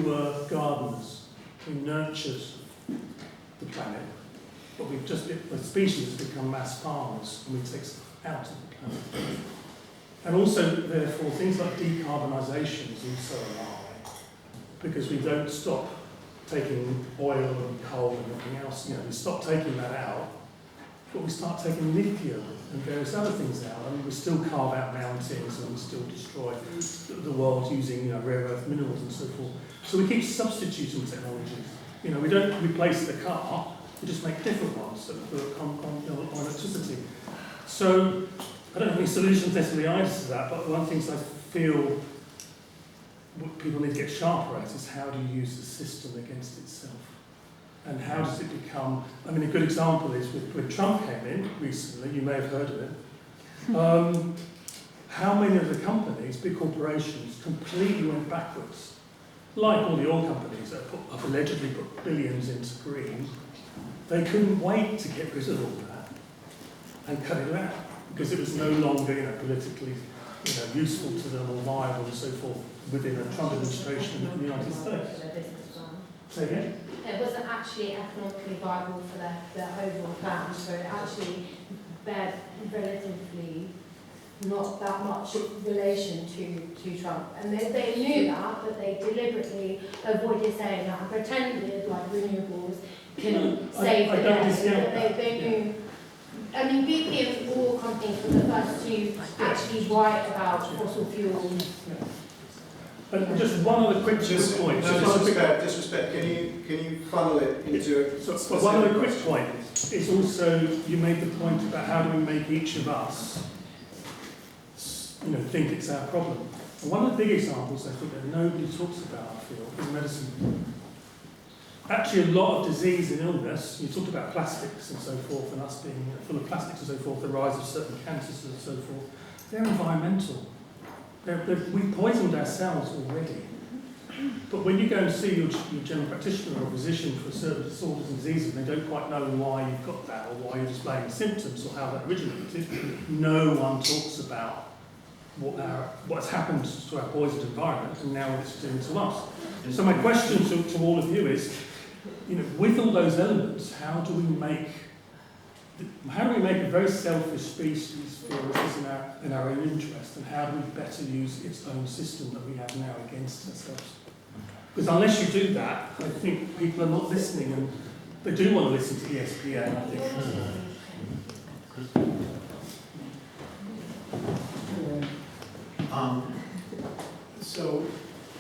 were gardeners who nurtured the planet, but we've just, the species has become mass farmers and we take stuff out of the planet. And also, therefore, things like decarbonisation is also a lie, because we don't stop taking oil and coal and everything else. You know, we stop taking that out, but we start taking lithium and various other things out, and we still carve out mountains and we still destroy the world using, you know, rare earth minerals and so forth. So we keep substituting technologies. You know, we don't replace the car, we just make different ones that work on electricity. So I don't have any solutions necessarily either to that, but one of the things I feel what people need to get sharper at is how do you use the system against itself? And how does it become, I mean, a good example is when Trump came in recently, you may have heard of it, how many of the companies, big corporations, completely went backwards? Like all the oil companies that have allegedly put billions into green, they couldn't wait to get rid of all that and cut it out because it was no longer, you know, politically, you know, useful to them or viable and so forth within a Trump administration in the United States. Say again? It wasn't actually economically viable for their overall plan, so it actually bear relatively not that much relation to Trump. And they knew that, but they deliberately avoided saying that and pretended like renewables can save the day. They knew. I mean, BP and all companies were the first to actually write about fossil fuels. And just one other quick point. Disrespect. Can you funnel it into a so one other quick point is also you made the point about how do we make each of us, you know, think it's our problem. And one of the big examples I think that nobody talks about, I feel, is medicine. Actually, a lot of disease and illness, you talked about plastics and so forth, and us being full of plastics and so forth, the rise of certain cancers and so forth, they're environmental. We've poisoned ourselves already. But when you go and see your general practitioner or physician for certain disorders and diseases, and they don't quite know why you've got that or why you're displaying symptoms or how that originated, no one talks about what's happened to our poisoned environment and now what it's doing to us. So my question to all of you is, you know, with all those elements, how do we make a very selfish species feel this is in our own interest, and how do we better use its own system that we have now against ourselves? Because unless you do that, I think people are not listening, and they do want to listen to ESPN, I think. So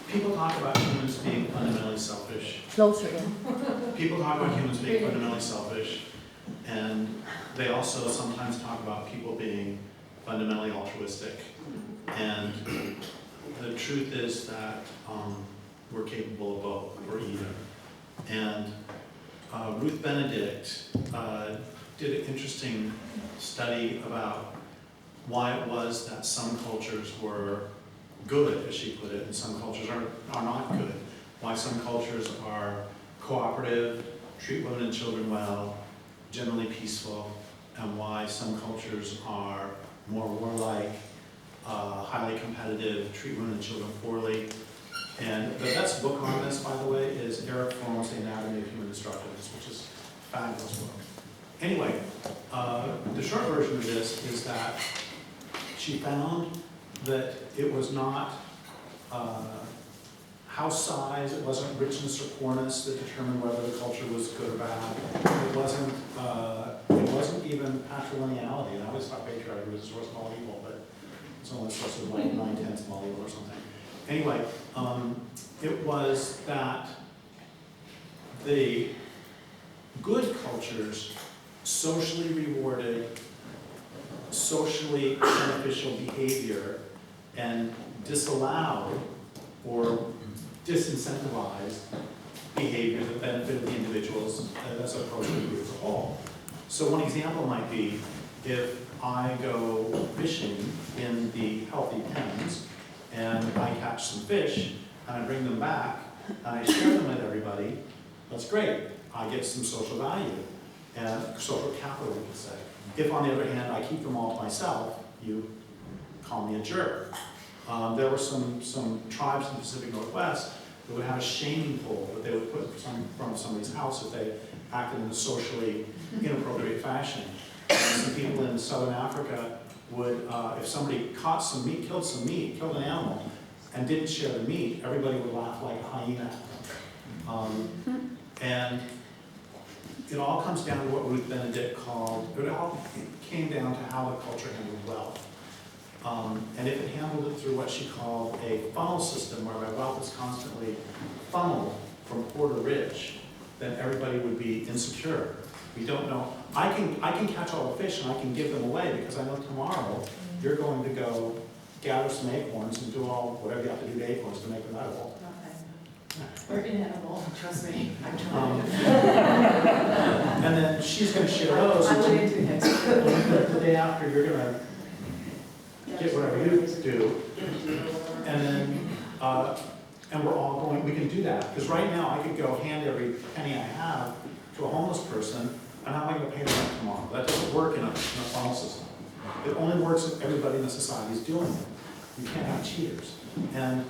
people talk about humans being fundamentally selfish. Closer in. People talk about humans being fundamentally selfish, and they also sometimes talk about people being fundamentally altruistic. And the truth is that we're capable of both, or either. And Ruth Benedict did an interesting study about why it was that some cultures were good, as she put it, and some cultures are not good. Why some cultures are cooperative, treat women and children well, generally peaceful, and why some cultures are more warlike, highly competitive, treat women and children poorly. And the best book on this, by the way, is Derrick, The Anatomy of Human Destructiveness, which is a fabulous book. Anyway, the short version of this is that she found that it was not house size, it wasn't richness or poorness that determined whether the culture was good or bad. It wasn't even patrilineality. And I always thought patriarchy was a source of all evil, but it's only a source of like 9/10 of all evil or something. Anyway, it was that the good cultures socially rewarded socially beneficial behavior and disallowed or disincentivized behavior that benefited the individuals as opposed to the group as a whole. So one example might be if I go fishing in the healthy pens and I catch some fish and I bring them back and I share them with everybody, that's great. I get some social value and social capital, we could say. If, on the other hand, I keep them all to myself, you call me a jerk. There were some tribes in the Pacific Northwest that would have a shaming pole that they would put in front of somebody's house if they acted in a socially inappropriate fashion. And some people in Southern Africa would, if somebody caught some meat, killed an animal, and didn't share the meat, everybody would laugh like a hyena at them. And it all comes down to what Ruth Benedict called, it came down to how the culture handled wealth. And if it handled it through what she called a funnel system, whereby wealth is constantly funneled from poor to rich, then everybody would be insecure. We don't know. I can catch all the fish and I can give them away because I know tomorrow you're going to go gather some acorns and do all whatever you have to do to acorns to make them edible. We're inedible, trust me. I'm trying. And then she's going to share those. I went into it. The day after, you're going to get whatever you do. And then, and we're all going, we can do that. Because right now, I could go hand every penny I have to a homeless person, and how am I going to pay them tomorrow? That doesn't work in a funnel system. It only works if everybody in the society is doing it. You can't have cheaters. And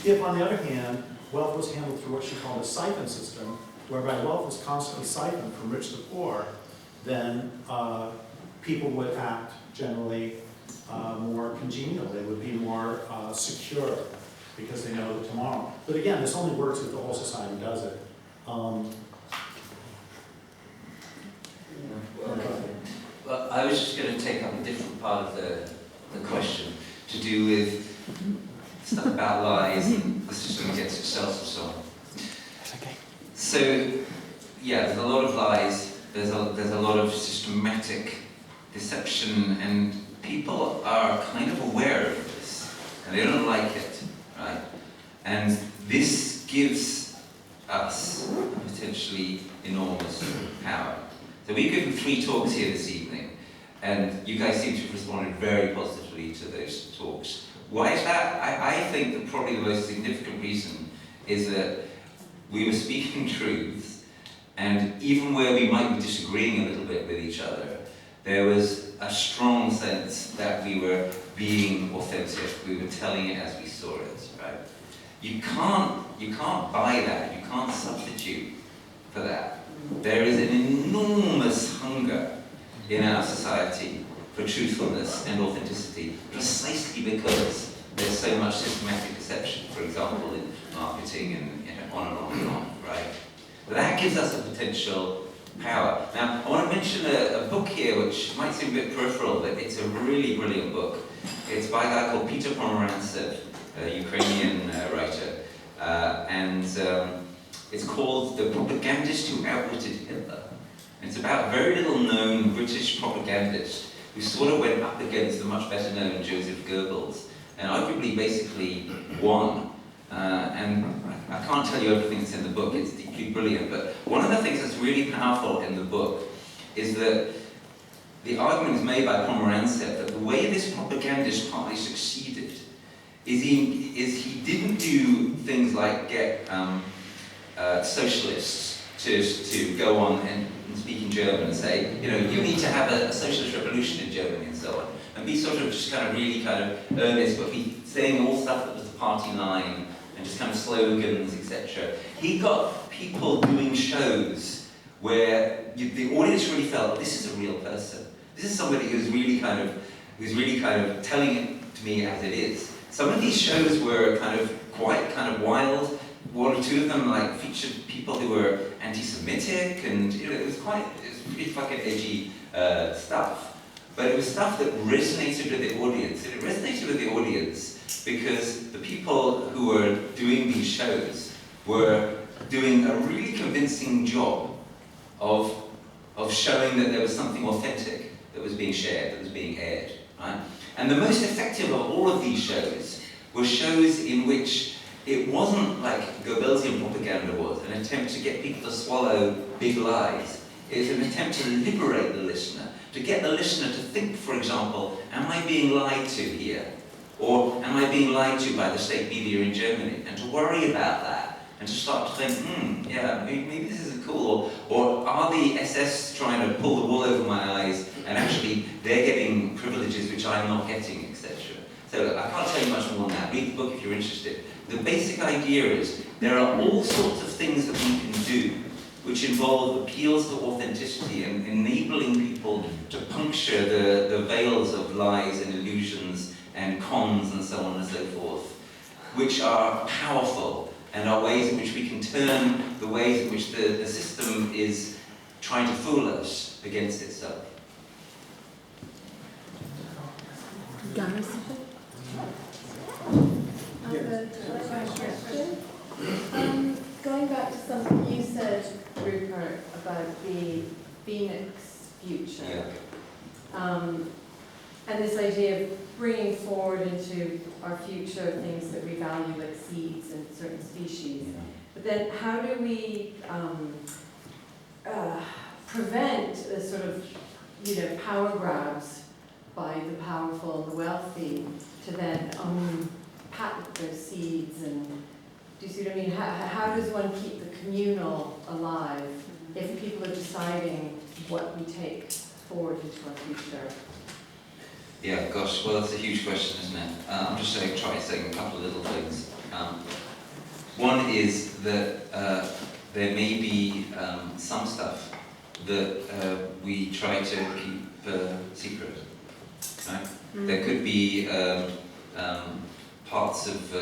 if, on the other hand, wealth was handled through what she called a siphon system, whereby wealth was constantly siphoned from rich to poor, then people would act generally more congenial. They would be more secure because they know the tomorrow. But again, this only works if the whole society does it. Well, I was just going to take up a different part of the question to do with stuff about lies and the system against itself and so on. Okay. So, yeah, there's a lot of lies, there's a lot of systematic deception, and people are kind of aware of this, and they don't like it, right? And this gives us potentially enormous power. So we've given 3 talks here this evening, and you guys seem to have responded very positively to those talks. Why is that? I think that probably the most significant reason is that we were speaking truths, and even where we might be disagreeing a little bit with each other, there was a strong sense that we were being authentic. We were telling it as we saw it, right? You can't buy that. You can't substitute for that. There is an enormous hunger in our society for truthfulness and authenticity, precisely because there's so much systematic deception, for example, in marketing and on and on and on, right? But that gives us a potential power. Now, I want to mention a book here which might seem a bit peripheral, but it's a really brilliant book. It's by a guy called Peter Pomerantsev, a Ukrainian writer, and it's called The Propagandist Who Outwitted Hitler. And it's about a very little known British propagandist who sort of went up against the much better known Joseph Goebbels, and arguably basically won. And I can't tell you everything that's in the book, it's deeply brilliant, but one of the things that's really powerful in the book is that the argument is made by Pomerantsev that the way this propagandist partly succeeded is he didn't do things like get socialists to go on and speak in German and say, you know, you need to have a socialist revolution in Germany and so on, and be sort of just kind of really kind of earnest, but be saying all stuff that was the party line and just kind of slogans, etc. He got people doing shows where the audience really felt, this is a real person. This is somebody who's really kind of telling it to me as it is. Some of these shows were quite wild. 1 or 2 of them featured people who were anti-Semitic, and it was pretty fucking edgy stuff. But it was stuff that resonated with the audience, and it resonated with the audience because the people who were doing these shows were doing a really convincing job of showing that there was something authentic that was being shared, that was being aired, right? And the most effective of all of these shows were shows in which it wasn't like Goebbelsian propaganda was, an attempt to get people to swallow big lies. It was an attempt to liberate the listener, to get the listener to think, for example, am I being lied to here? Or am I being lied to by the state media in Germany? And to worry about that, and to start to think, yeah, maybe this isn't cool. Or are the SS trying to pull the wool over my eyes, and actually they're getting privileges which I'm not getting, etc. So I can't tell you much more than that. Read the book if you're interested. The basic idea is there are all sorts of things that we can do which involve appeals to authenticity and enabling people to puncture the veils of lies and illusions and cons and so on and so forth, which are powerful and are ways in which we can turn the ways in which the system is trying to fool us against itself. Going back to something you said, Rupert, about the Phoenix future, and this idea of bringing forward into our future things that we value, like seeds and certain species. But then how do we prevent the sort of, power grabs by the powerful and the wealthy to then patent their seeds? And do you see what I mean? How does one keep the communal alive if people are deciding what we take forward into our future? Yeah, gosh, well, that's a huge question, isn't it? I'm just going to try saying a couple of little things. One is that there may be some stuff that we try to keep secret. Right? There could be parts of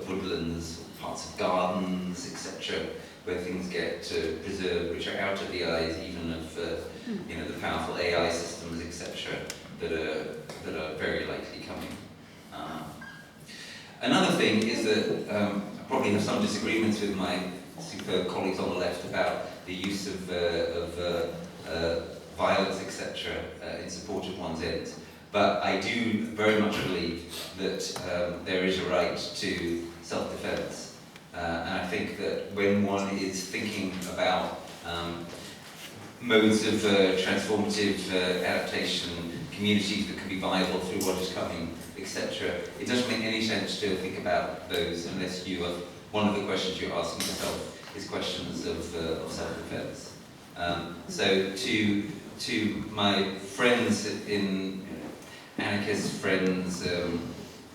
woodlands, parts of gardens, etc., where things get preserved, which are out of the eyes even of the powerful AI systems, etc., that are very likely coming. Another thing is that I probably have some disagreements with my superb colleagues on the left about the use of violence, etc., in support of one's ends. But I do very much believe that there is a right to self-defense. And I think that when one is thinking about modes of transformative adaptation, communities that can be viable through what is coming, etc., it doesn't make any sense to think about those unless you are, one of the questions you're asking yourself is questions of self-defense. So to my friends in anarchist friends,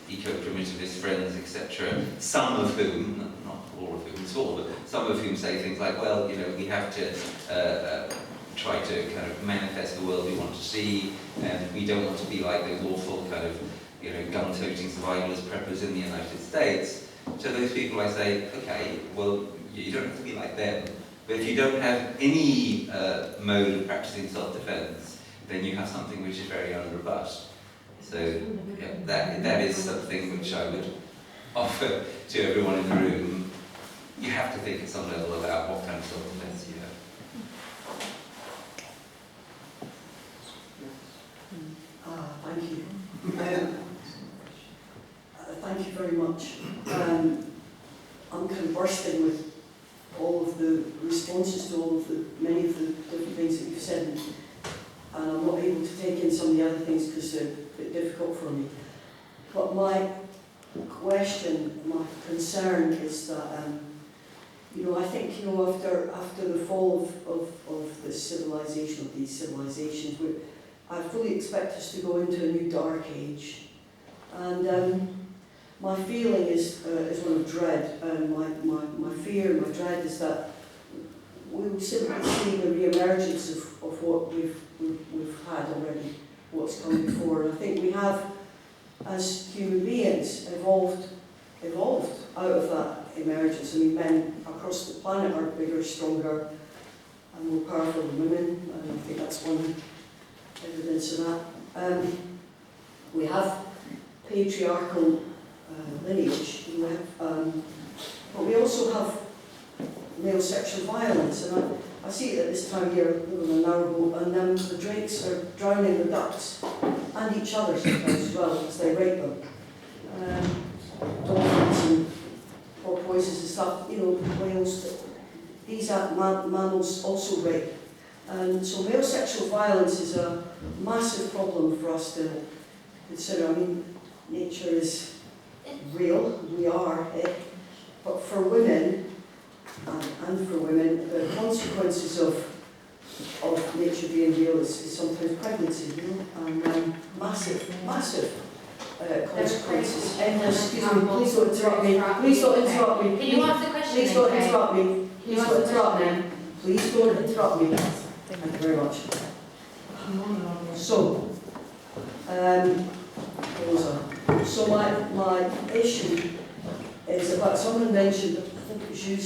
eco-primitivist friends, etc., some of whom, not all of whom at all, but some of whom say things like, well, we have to try to kind of manifest the world we want to see, and we don't want to be like those awful kind of, gun-toting survivalist preppers in the United States. To those people I say, okay, well, you don't have to be like them, but if you don't have any mode of practicing self-defense, then you have something which is very unrobust. So yeah, that is something which I would offer to everyone in the room. You have to think at some level about what kind of self-defense you have. Thank you. Thank you very much. I'm kind of bursting with all of the responses to many of the different things that you've said, and I'm not able to take in some of the other things because they're a bit difficult for me. But my question, my concern is that, I think, after the fall of this civilization, of these civilizations, I fully expect us to go into a new dark age. And my feeling is one of dread, and my fear, my dread is that we will simply see the re-emergence of what we've had already, what's come before. And I think we have, as human beings, evolved out of that emergence. I mean, men across the planet are bigger, stronger, and more powerful than women, and I think that's one evidence of that. We have patriarchal lineage, but we also have male sexual violence, and I see it at this time of year living in a narrowboat, and the drakes are drowning the ducks and each other sometimes as well as they rape them. Dolphins and porpoises and stuff, whales, these mammals also rape. And so male sexual violence is a massive problem for us to consider. I mean, nature is real, we are it, but for women, and for women, the consequences of nature being real is sometimes pregnancy, and massive consequences. Excuse me, please don't interrupt me. Please don't interrupt me. Can you answer the question? Please don't interrupt me. Please don't interrupt me. Please don't interrupt me. Thank you very much. So, so my issue is about, someone mentioned, I think it was you,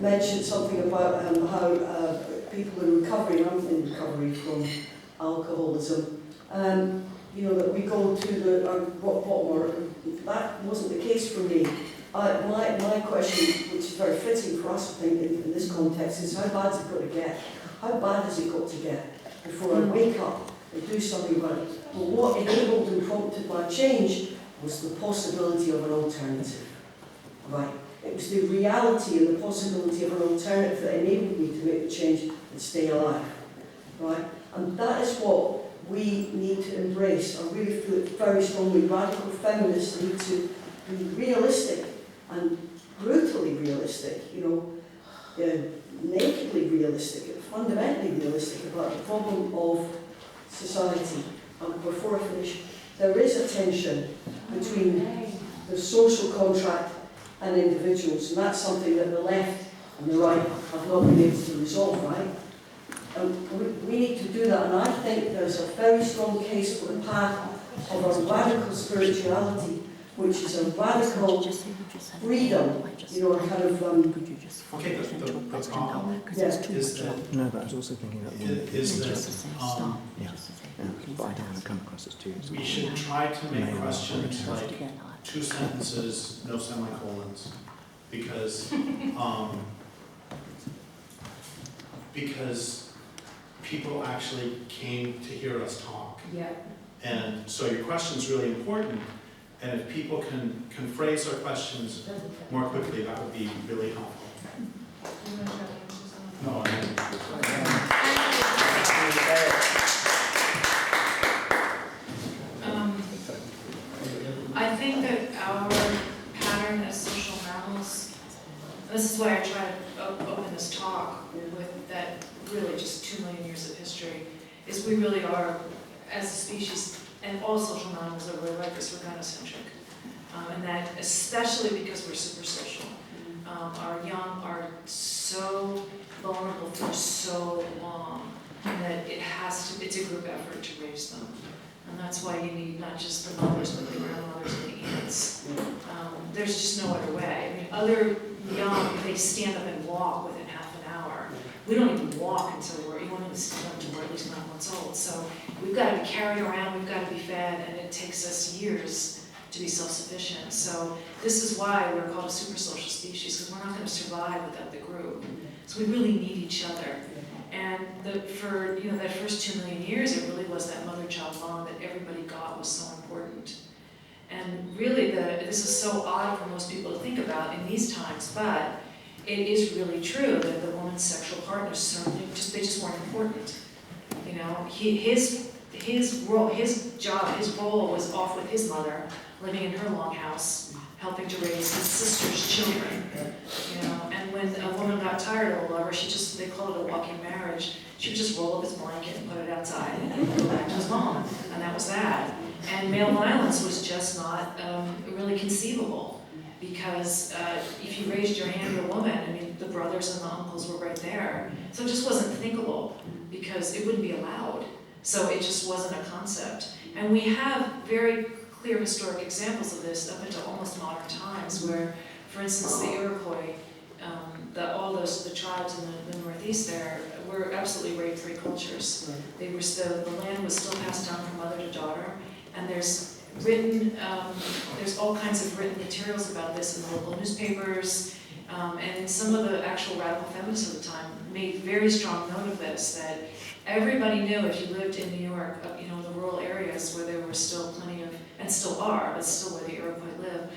mentioned something about how people in recovery, and I'm in recovery from alcoholism, you know, that we go to the rock bottom, or that wasn't the case for me. My question, which is very fitting for us, I think, in this context, is how bad has it got to get? How bad has it got to get before I wake up and do something about it? But what enabled and prompted my change was the possibility of an alternative. Right? It was the reality and the possibility of an alternative that enabled me to make the change and stay alive. Right? And that is what we need to embrace. I really feel it very strongly. Radical feminists need to be realistic and brutally realistic, you know, nakedly realistic, fundamentally realistic about the problem of society. And before I finish, there is a tension between the social contract and individuals, and that's something that the left and the right have not been able to resolve, right? We need to do that, and I think there's a very strong case for the path of a radical spirituality, which is a radical freedom, you know, a kind of Okay, the problem yeah. is that, No, but I was also thinking that is that yeah, but I don't want to come across as too. we should try to make questions like 2 sentences, no semicolons, because people actually came to hear us talk. Yeah. And so your question's really important, and if people can phrase their questions more quickly, that would be really helpful. No, I think that our pattern as social mammals, this is why I try to open this talk with that really just 2 million years of history, is we really are, as a species, and all social mammals are really like this, we're gynocentric. And that especially because we're super social. Our young are so vulnerable for so long that it's a group effort to raise them. And that's why you need not just the mothers, but the grandmothers and the aunts. There's just no other way. I mean, other young, they stand up and walk within half an hour. We don't even walk until you want to stand up until we're at least 9 months old. So we've got to be carried around, we've got to be fed, and it takes us years to be self-sufficient. So this is why we're called a super social species, because we're not going to survive without the group. So we really need each other. And for that first 2 million years, it really was that mother-child bond that everybody got was so important. And really, this is so odd for most people to think about in these times, but it is really true that the woman's sexual partners certainly they just weren't important. You know, his role, his job, his role was off with his mother, living in her longhouse, helping to raise his sister's children. You know, and when a woman got tired of a lover, they called it a walking marriage. She would just roll up his blanket and put it outside, and he would go back to his mom, and that was that. And male violence was just not really conceivable, because if you raised your hand to a woman, I mean, the brothers and the uncles were right there, so it just wasn't thinkable, because it wouldn't be allowed. So it just wasn't a concept. And we have very clear historic examples of this up until almost modern times, where, for instance, the Iroquois, the tribes in the Northeast there were absolutely rape-free cultures. They were the land was still passed down from mother to daughter, and there's all kinds of written materials about this in the local newspapers, and some of the actual radical feminists of the time made very strong note of this, that everybody knew if you lived in New York, the rural areas where there were still plenty of, and still are, but still where the Iroquois live,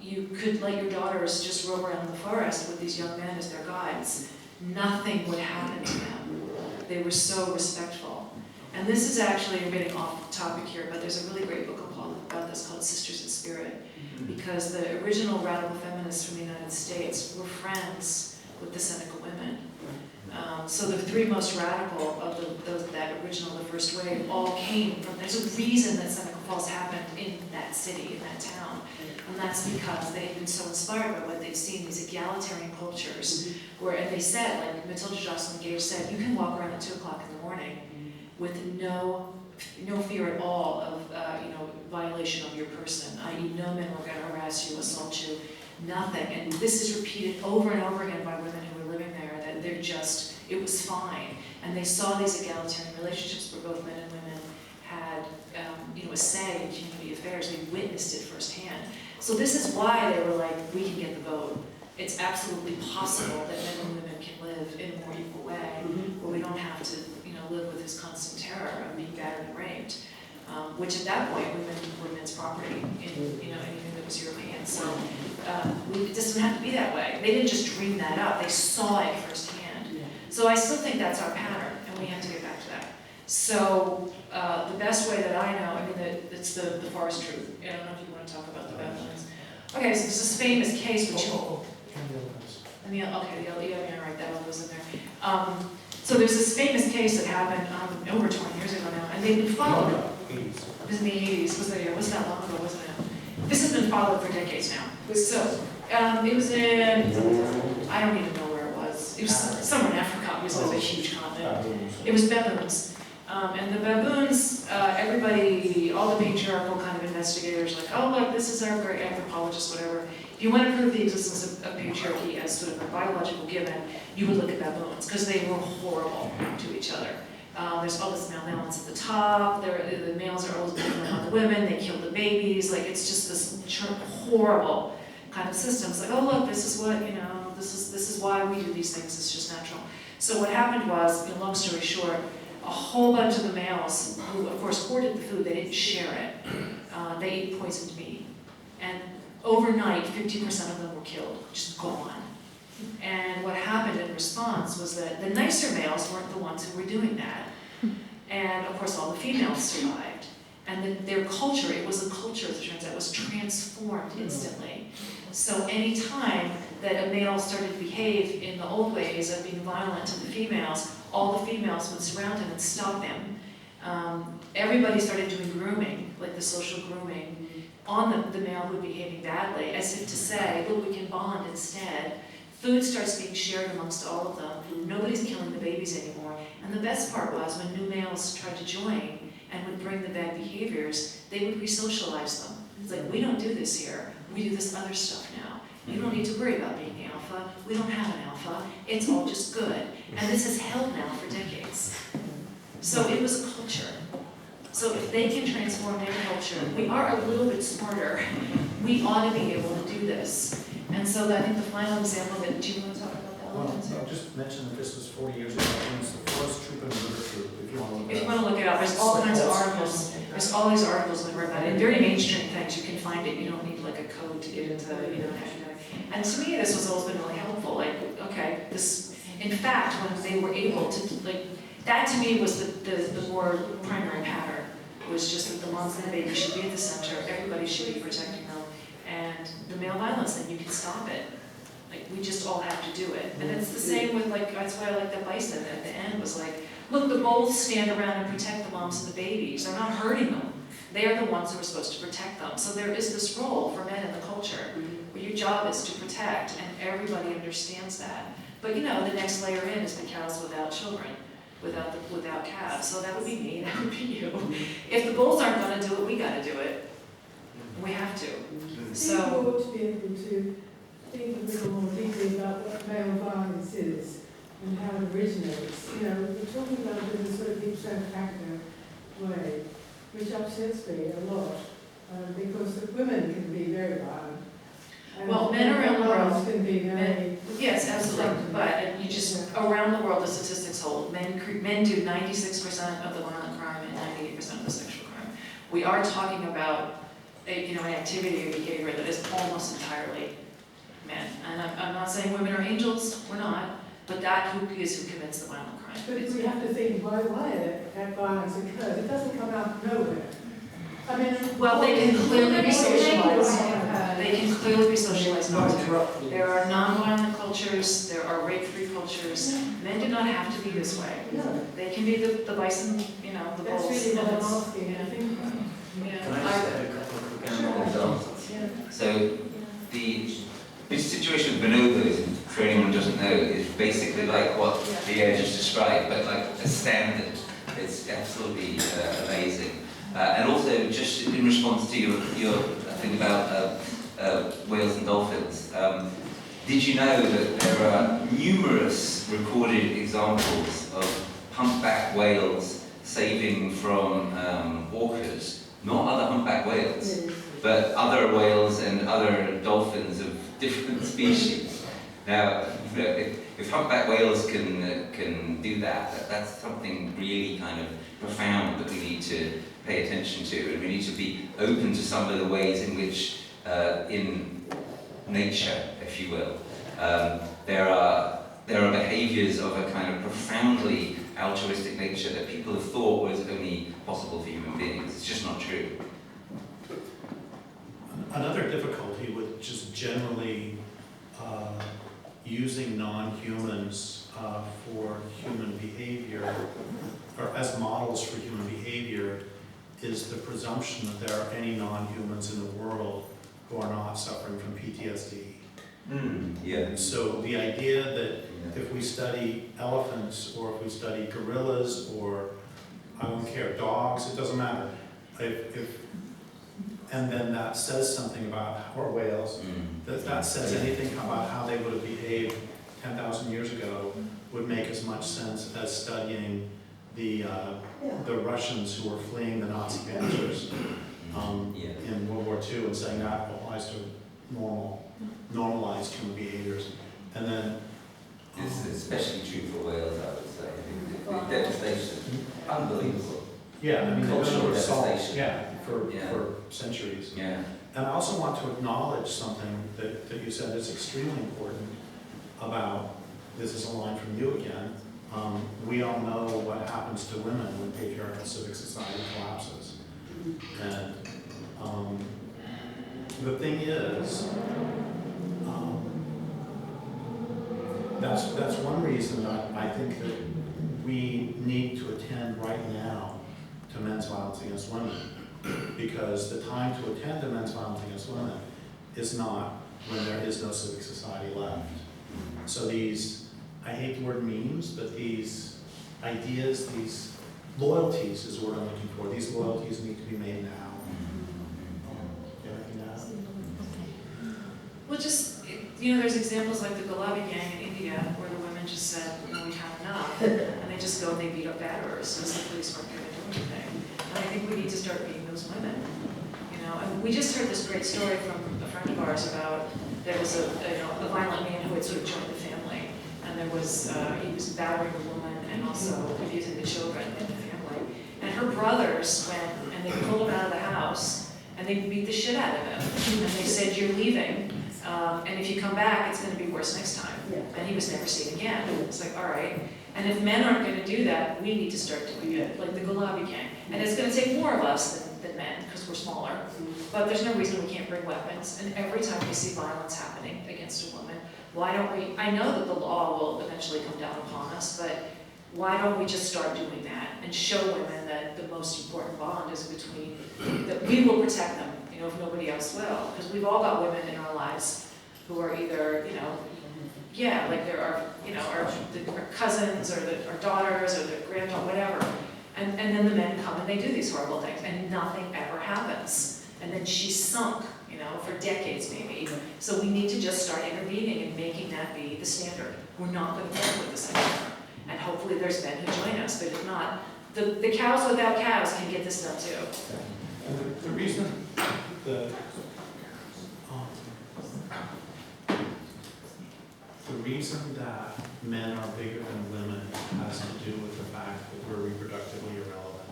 you could let your daughters just roam around the forest with these young men as their guides. Nothing would happen to them. They were so respectful. And this is actually, I'm getting off topic here, but there's a really great book about this called Sisters in Spirit, because the original radical feminists from the United States were friends with the cynical women. So the three most radical of that original, the first wave, all came from, there's a reason that Seneca Falls happened in that city, in that town. And that's because they had been so inspired by what they'd seen, these egalitarian cultures, where, and they said, like Matilda Jocelyn Gage said, you can walk around at 2 o'clock in the morning with no fear at all of, violation of your person, i.e. no men were going to harass you, assault you, nothing. And this is repeated over and over again by women who were living there, that they're just, it was fine. And they saw these egalitarian relationships where both men and women had, a say in community affairs. They witnessed it firsthand. So this is why they were like, we can get the vote. It's absolutely possible that men and women can live in a more equal way, where we don't have to, live with this constant terror of being battered and raped. Which at that point, women were men's property in, anything that was European. So it doesn't have to be that way. They didn't just dream that up. They saw it firsthand. So I still think that's our pattern, and we have to get back to that. So the best way that I know, it's the forest truth. I don't know if you want to talk about the baboons. Okay, so there's this famous case which... right, that one was in there. So there's this famous case that happened over 20 years ago now, and they've been followed. It was in the 80s. It wasn't that long ago, wasn't it? This has been followed for decades now. So it was in, I don't even know where it was. It was somewhere in Africa, because it was a huge continent. It was baboons. And the baboons, everybody, all the patriarchal kind of investigators, like, oh look, this is our great anthropologist, whatever. If you want to prove the existence of patriarchy as sort of a biological given, you would look at baboons, because they were horrible to each other. There's all this malbalance at the top, the males are always picking on the women, they kill the babies, like it's just this horrible kind of system. It's like, oh look, this is what, this is why we do these things, it's just natural. So what happened was, long story short, a whole bunch of the males, who of course hoarded the food, they didn't share it, they ate poisoned meat. And overnight, 50% of them were killed, just gone. And what happened in response was that the nicer males weren't the ones who were doing that. And of course all the females survived. And their culture, it was a culture, as it turns out, was transformed instantly. So any time that a male started to behave in the old ways of being violent to the females, all the females would surround him and stop him. Everybody started doing grooming, like the social grooming, on the male who was behaving badly, as if to say, look, we can bond instead. Food starts being shared amongst all of them. Nobody's killing the babies anymore. And the best part was when new males tried to join and would bring the bad behaviors, they would re-socialize them. It's like, we don't do this here. We do this other stuff now. You don't need to worry about being the alpha. We don't have an alpha. It's all just good. And this has held now for decades. So it was a culture. So if they can transform their culture, we are a little bit smarter. We ought to be able to do this. And so I think the final example that, do you want to talk about that? Well, I'll just mention that this was 40 years ago, and it's the Forest Troop and River Troop, if you want to look If it you up. want to look it up, there's all kinds of articles. There's all these articles that were about it. Very mainstream things. You can find it. You don't need like a code to get into, academic. And to me, this has always been really helpful. Like, okay, this. In fact, when they were able to, like, that to me was the more primary pattern. Was just that the moms and the babies should be at the center. Everybody should be protecting them. And the male violence, then you can stop it. Like, we just all have to do it. And it's the same with, like, that's why I like that bison at the end was like, look, the bulls stand around and protect the moms and the babies. They're not hurting them. They are the ones who are supposed to protect them. So there is this role for men in the culture where your job is to protect, and everybody understands that. But the next layer in is the cows without children, without calves. So that would be me, that would be you. If the bulls aren't going to do it, we got to do it. We have to. So people ought to be able to think a little more deeply about what male violence is and how it originates. We're talking about it in a sort of deep factor way, which upsets me a lot, because women can be very violent. And well, men around the world can be very... Yes, absolutely. But you just, around the world, the statistics hold. Men do 96% of the violent crime and 98% of the sexual crime. We are talking about an activity or behavior that is almost entirely men. And I'm not saying women are angels, we're not, but that who commits the violent crime. But we have to think why that violence occurs. It doesn't come out of nowhere. I mean, well, they can clearly be socialized. They can clearly be socialized not to. There are non-violent cultures cultures, there are rape-free cultures. Men do not have to be this way. No. They can be the bison, you know, the That's bulls. really what I'm and it's- asking, I think. Yeah. Can I just add a couple of quick examples? Yeah. So the situation with bonobos, for anyone who doesn't know, is basically like what Lierre just described, but like a standard. It's absolutely amazing. And also, just in response to your thing about whales and dolphins, did you know that there are numerous recorded examples of humpback whales saving from orcas? Not other humpback whales, but other whales and other dolphins of different species. Now, you know, if humpback whales can do that, that's something really kind of profound that we need to pay attention to, and we need to be open to some of the ways in which, in nature, if you will, there are behaviours of a kind of profoundly altruistic nature that people have thought was only possible for human beings. It's just not true. Another difficulty with just generally using non-humans for human behavior, or as models for human behavior, is the presumption that there are any non-humans in the world who are not suffering from PTSD. Yeah. So the idea that if we study elephants, or if we study gorillas, or I don't care, dogs, it doesn't matter. And then that says something about, or whales, that says anything about how they would have behaved 10,000 years ago would make as much sense as studying the Russians who were fleeing the Nazi panzers in World War II, and saying that applies to normalized human behaviors. And then This is especially true for whales, I would say. The devastation, unbelievable. yeah, I mean, Cultural they've been devastation. for centuries. Yeah. And I also want to acknowledge something that you said is extremely important about, this is a line from you again, we all know what happens to women when patriarchal civic society collapses. And the thing is, that's one reason that I think that we need to attend right now to men's violence against women. Because the time to attend to men's violence against women is not when there is no civic society left. So these, I hate the word memes, but these ideas, these loyalties is what I'm looking for. These loyalties need to be made now. Well, just, you know, there's examples like the Gulabi gang in India where the women just said, you know, we've had enough. And they just go and they beat up batterers because the police weren't going to do anything. And I think we need to start being those women. You know, and we just heard this great story from a friend of ours about, there was a violent man who had sort of joined the family. And there was, he was battering a woman and also abusing the children in the family. And her brothers went and they pulled him out of the house and they beat the shit out of him. And they said, you're leaving. And if you come back, it's going to be worse next time. Yeah. And he was never seen again. It's like, all right. And if men aren't going to do that, we need to start doing it, like the Gulabi gang. And it's going to take more of us than men, because we're smaller. But there's no reason we can't bring weapons. And every time we see violence happening against a woman, why don't we, I know that the law will eventually come down upon us, but why don't we just start doing that and show women that the most important bond is between, that we will protect them, you know, if nobody else will. Because we've all got women in our lives who are either, you know, yeah, like there are, you know, our cousins or our daughters or the granddaughter, whatever. And then the men come and they do these horrible things and nothing ever happens. And then she's sunk, you know, for decades maybe. So we need to just start intervening and making that be the standard. We're not going to work with this anymore. And hopefully there's men who join us, but if not, the cows without cows can get this done too. And the reason that men are bigger than women has to do with the fact that we're reproductively irrelevant.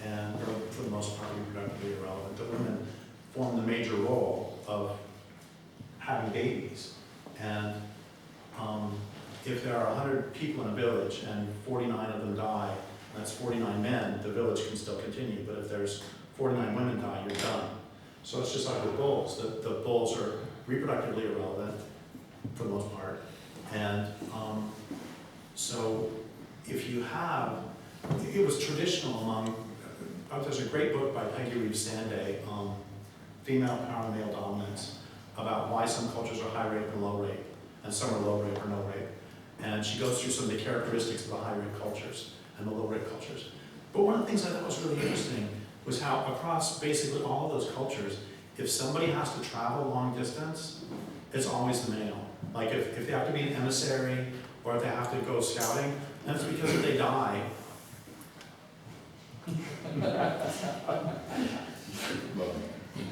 And for the most part, reproductively irrelevant. The women form the major role of having babies. And if there are 100 people in a village and 49 of them die, and that's 49 men, the village can still continue. But if there's 49 women die, you're done. So it's just like with bulls. The bulls are reproductively irrelevant for the most part. And so if you have, it was traditional among, there's a great book by Peggy Reeves Sanday, Female Power and Male Dominance, about why some cultures are high rape and low rape, and some are low rape or no rape. And she goes through some of the characteristics of the high rape cultures and the low rape cultures. But one of the things I thought was really interesting was how across basically all of those cultures, if somebody has to travel long distance, it's always the male. Like if they have to be an emissary or if they have to go scouting, that's because if they die.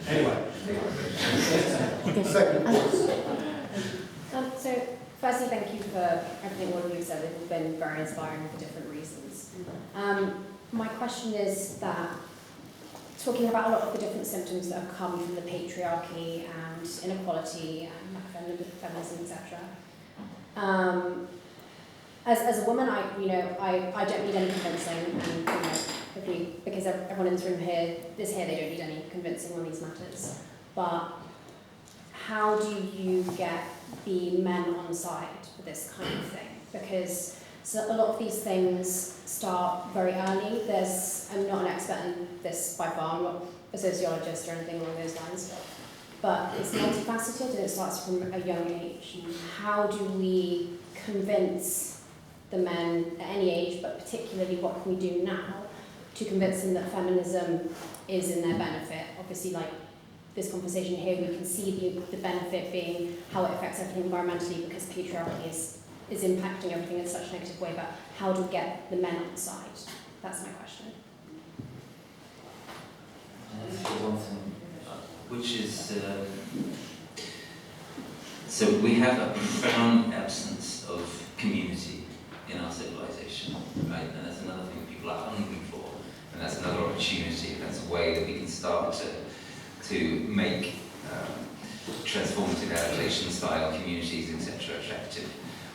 Anyway. So, firstly, thank you for everything all of you have said. It's been very inspiring for different reasons. My question is that, talking about a lot of the different symptoms that have come from the patriarchy and inequality and feminism, etc. As a woman, I don't need any convincing, and because everyone in this room here, they don't need any convincing on these matters. But how do you get the men on side for this kind of thing? Because a lot of these things start very early. I'm not an expert in this by far. I'm not a sociologist or anything along those lines. But it's multifaceted and it starts from a young age. How do we convince the men at any age, but particularly what can we do now to convince them that feminism is in their benefit? Obviously, like this conversation here, we can see the benefit being how it affects everything environmentally, because patriarchy is impacting everything in such a negative way, but how do we get the men on side? That's my question. One thing, which is, so we have a profound absence of community in our civilization, right? And that's another thing people are hungry for, and that's another opportunity. That's a way that we can start to make transformative adaptation style communities, etc., attractive.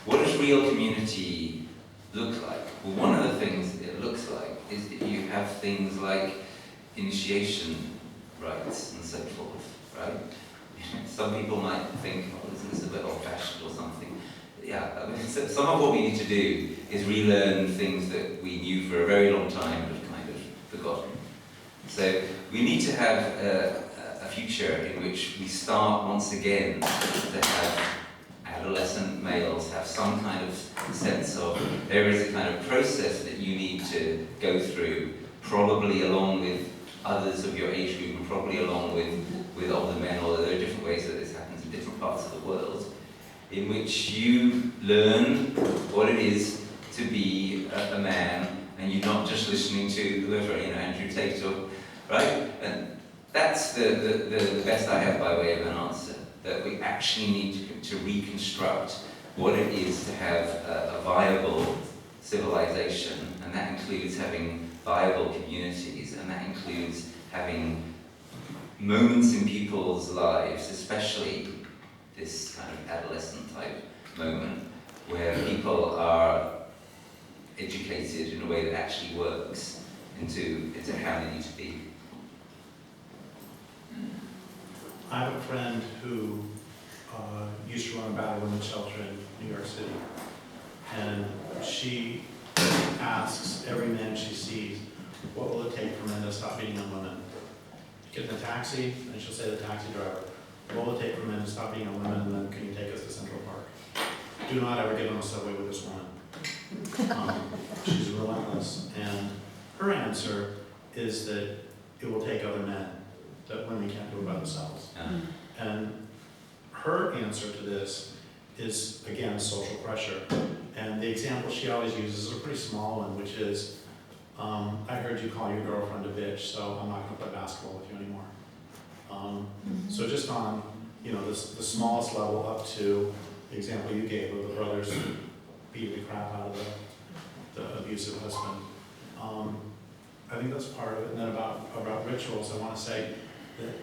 What does real community look like? Well, one of the things it looks like is that you have things like initiation rites and so forth, right? Some people might think, oh, isn't this a bit old-fashioned or something? Yeah, I mean, so some of what we need to do is relearn things that we knew for a very long time but have kind of forgotten. So we need to have a future in which we start once again to have adolescent males have some kind of sense of there is a kind of process that you need to go through, probably along with others of your age group and probably along with older men, although there are different ways that this happens in different parts of the world, in which you learn what it is to be a man, and you're not just listening to whoever, Andrew Tate, or, right? And that's the best I have by way of an answer, that we actually need to reconstruct what it is to have a viable civilization, and that includes having viable communities, and that includes having moments in people's lives, especially this kind of adolescent type moment, where people are educated in a way that actually works into how they need to be. I have a friend who used to run a battered women's shelter in New York City, and she asks every man she sees, what will it take for men to stop beating on women? Get in a taxi, and she'll say to the taxi driver, what will it take for men to stop beating on women, and then can you take us to Central Park? Do not ever get on a subway with this woman. She's relentless, and her answer is that it will take other men, that women can't do it by themselves. Yeah. And her answer to this is, again, social pressure. And the example she always uses is a pretty small one, which is, I heard you call your girlfriend a bitch, so I'm not going to play basketball with you anymore. So just on, the smallest level up to the example you gave of the brothers beating the crap out of the abusive husband. I think that's part of it. And then about rituals, I want to say that